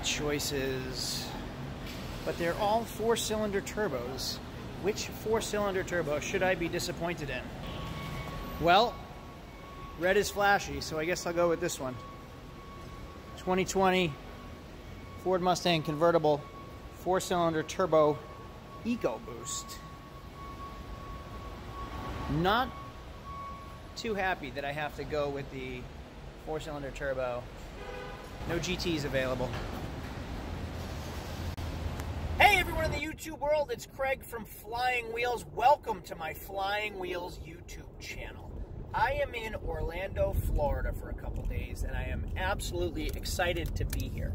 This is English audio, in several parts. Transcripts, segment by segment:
choices, but they're all 4-cylinder turbos. Which 4-cylinder turbo should I be disappointed in? Well, red is flashy, so I guess I'll go with this one. 2020 Ford Mustang convertible 4-cylinder turbo EcoBoost. Not too happy that I have to go with the 4-cylinder turbo. No GTs available. Hey everyone in the YouTube world, it's Craig from Flying Wheels. Welcome to my Flying Wheels YouTube channel. I am in Orlando, Florida for a couple days, and I am absolutely excited to be here.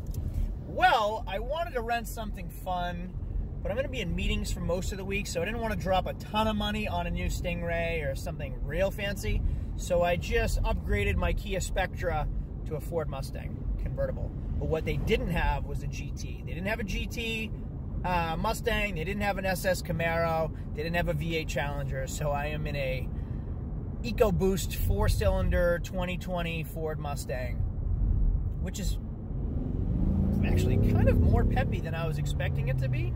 Well, I wanted to rent something fun, but I'm going to be in meetings for most of the week, so I didn't want to drop a ton of money on a new Stingray or something real fancy. So I just upgraded my Kia Spectra to a Ford Mustang convertible. But what they didn't have was a GT. They didn't have a GT Mustang. They didn't have an SS Camaro. They didn't have a V8 Challenger. So I am in a EcoBoost 4-cylinder 2020 Ford Mustang, which is actually kind of more peppy than I was expecting it to be.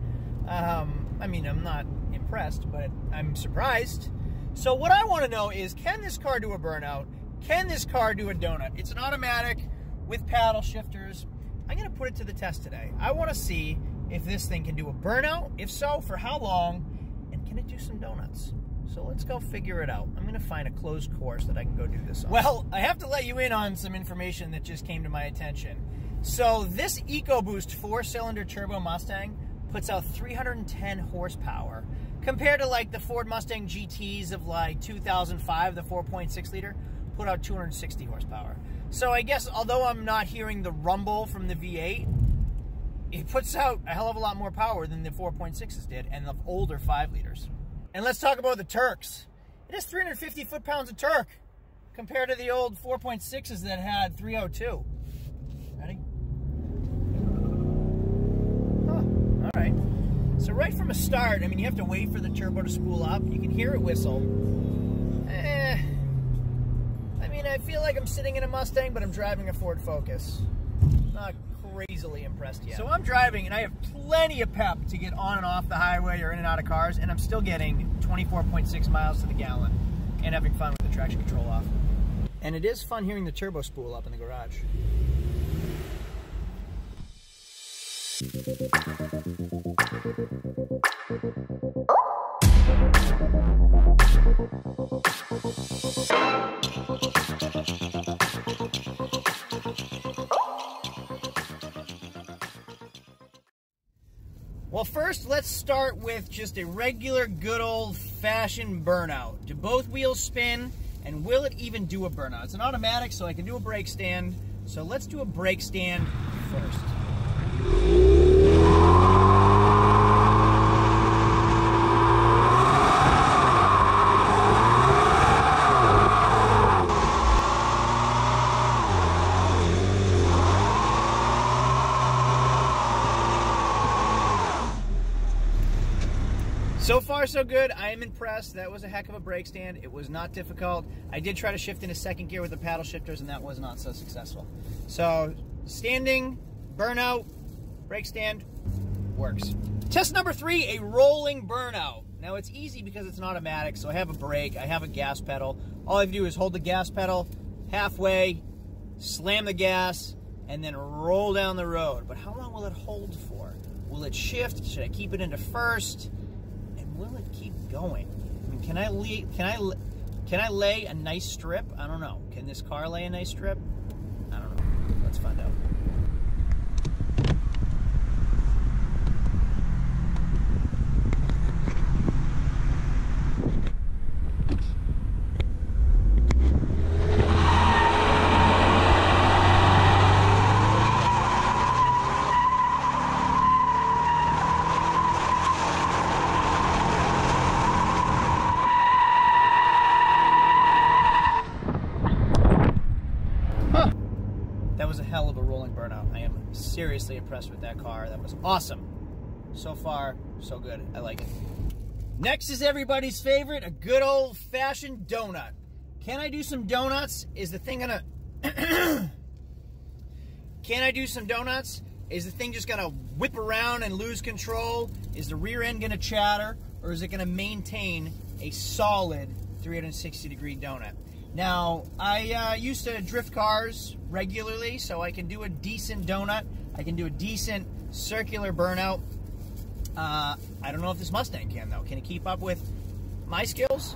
I mean, I'm not impressed, but I'm surprised. So what I want to know is, can this car do a burnout? Can this car do a donut? It's an automatic with paddle shifters. I'm going to put it to the test today. I want to see if this thing can do a burnout. If so, for how long? And can it do some donuts? So let's go figure it out. I'm going to find a closed course that I can go do this on. Well, I have to let you in on some information that just came to my attention. So this EcoBoost 4-cylinder turbo Mustang puts out 310 horsepower compared to like the Ford Mustang GTs of like 2005, the 4.6 liter, put out 260 horsepower. So I guess although I'm not hearing the rumble from the V8, it puts out a hell of a lot more power than the 4.6s did and the older 5 liters. And let's talk about the Turks. It has 350 foot-pounds of torque compared to the old 4.6s that had 302. Ready? Oh, all right. So right from a start, I mean, you have to wait for the turbo to spool up. You can hear it whistle. I mean, I feel like I'm sitting in a Mustang, but I'm driving a Ford Focus. Not crazily impressed yet. So I'm driving, and I have plenty of pep to get on and off the highway or in and out of cars, and I'm still getting 24.6 miles to the gallon and having fun with the traction control off. And it is fun hearing the turbo spool up in the garage. Well, first, let's start with just a regular, good old-fashioned burnout. Do both wheels spin, and will it even do a burnout? It's an automatic, so I can do a brake stand. So let's do a brake stand first. So far, so good. I am impressed. That was a heck of a brake stand. It was not difficult. I did try to shift into second gear with the paddle shifters, and that was not so successful. So, standing, burnout, brake stand, works. Test number 3, a rolling burnout. Now, it's easy because it's an automatic, so I have a brake, I have a gas pedal. All I have to do is hold the gas pedal halfway, slam the gas, and then roll down the road. But how long will it hold for? Will it shift? Should I keep it into first? Will it keep going? I mean, can I lay a nice strip? I don't know. Can this car lay a nice strip? I don't know. Let's find out. That was a hell of a rolling burnout. I am seriously impressed with that car. That was awesome. So far, so good. I like it. Next is everybody's favorite, a good old-fashioned donut. Can I do some donuts? Is the thing gonna... Can I do some donuts? Is the thing just gonna whip around and lose control? Is the rear end gonna chatter? Or is it gonna maintain a solid 360-degree donut? Now, I used to drift cars regularly, so I can do a decent donut. I can do a decent circular burnout. I don't know if this Mustang can, though. Can it keep up with my skills?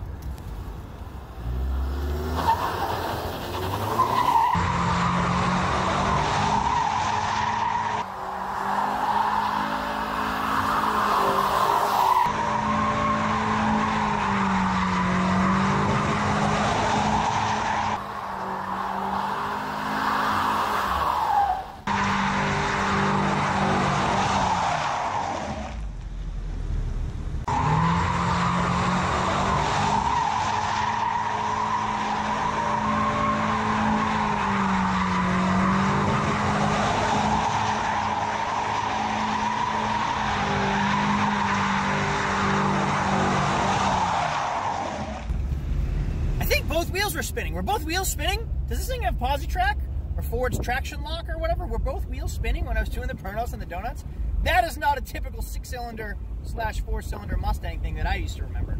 Both wheels were spinning. Were both wheels spinning? Does this thing have Posi-Track or Ford's traction lock or whatever? Were both wheels spinning when I was doing the burnouts and the donuts? That is not a typical 6-cylinder / 4-cylinder Mustang thing that I used to remember.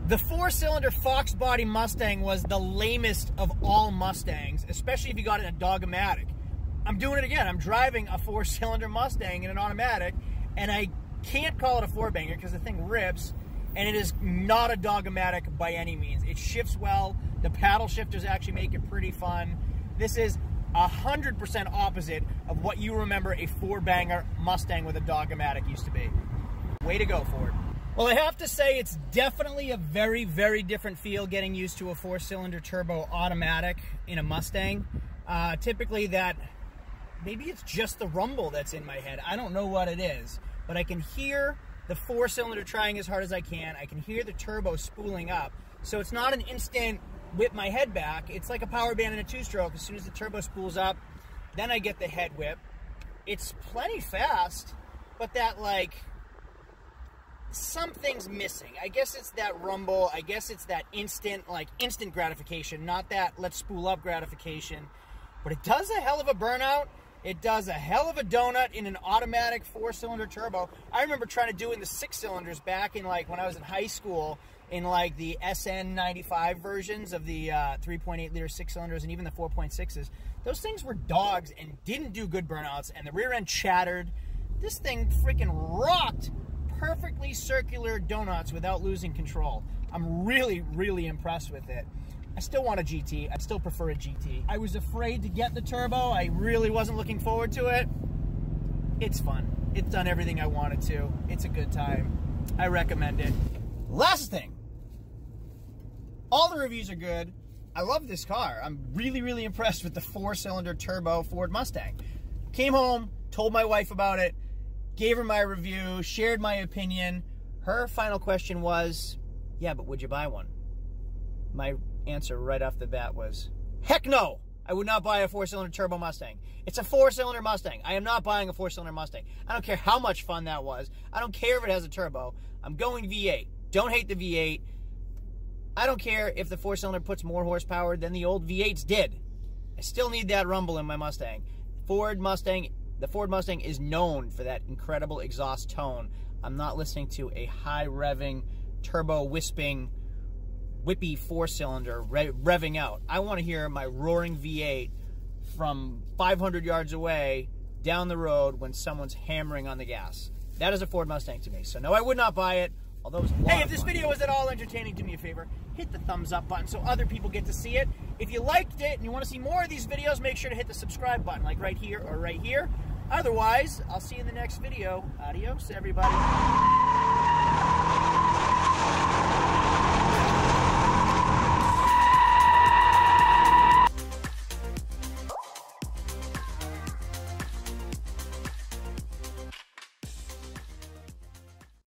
The 4-cylinder Fox body Mustang was the lamest of all Mustangs, especially if you got it in a Dog-O-Matic. I'm doing it again. I'm driving a 4-cylinder Mustang in an automatic, and I can't call it a 4-banger because the thing rips. And it is not a Dog-O-Matic by any means. It shifts well. The paddle shifters actually make it pretty fun. This is 100% opposite of what you remember a 4-banger Mustang with a Dog-O-Matic used to be. Way to go, Ford. Well, I have to say it's definitely a very, very different feel getting used to a 4-cylinder turbo automatic in a Mustang. Typically maybe it's just the rumble that's in my head. I don't know what it is, but I can hear the 4-cylinder trying as hard as I can. I can hear the turbo spooling up. So it's not an instant whip my head back. It's like a power band in a 2-stroke. As soon as the turbo spools up, then I get the head whip. It's plenty fast, but that, like, something's missing. I guess it's that rumble. I guess it's that instant gratification, not that let's spool up gratification. But it does a hell of a burnout. It does a hell of a donut in an automatic 4-cylinder turbo. I remember trying to do it in the 6-cylinders back in, like, when I was in high school, in, like, the SN95 versions of the 3.8-liter 6-cylinders and even the 4.6s. Those things were dogs and didn't do good burnouts, and the rear end chattered. This thing freaking rocked perfectly circular donuts without losing control. I'm really, really impressed with it. I still want a GT. I'd still prefer a GT. I was afraid to get the turbo. I really wasn't looking forward to it. It's fun. It's done everything I wanted to. It's a good time. I recommend it. Last thing. All the reviews are good. I love this car. I'm really, really impressed with the 4-cylinder turbo Ford Mustang. Came home, told my wife about it, gave her my review, shared my opinion. Her final question was, yeah, but would you buy one? My answer right off the bat was, heck no! I would not buy a 4-cylinder turbo Mustang. It's a 4-cylinder Mustang. I am not buying a 4-cylinder Mustang. I don't care how much fun that was. I don't care if it has a turbo. I'm going V8. Don't hate the V8. I don't care if the 4-cylinder puts more horsepower than the old V8s did. I still need that rumble in my Mustang. The Ford Mustang is known for that incredible exhaust tone. I'm not listening to a high-revving, turbo-wisping, whippy 4-cylinder revving out. I want to hear my roaring V8 from 500 yards away down the road when someone's hammering on the gas. That is a Ford Mustang to me. So no, I would not buy it. Although it was a lot of fun. If this video was at all entertaining, do me a favor, hit the thumbs up button so other people get to see it. If you liked it and you want to see more of these videos, make sure to hit the subscribe button, like right here or right here. Otherwise, I'll see you in the next video. Adios, everybody.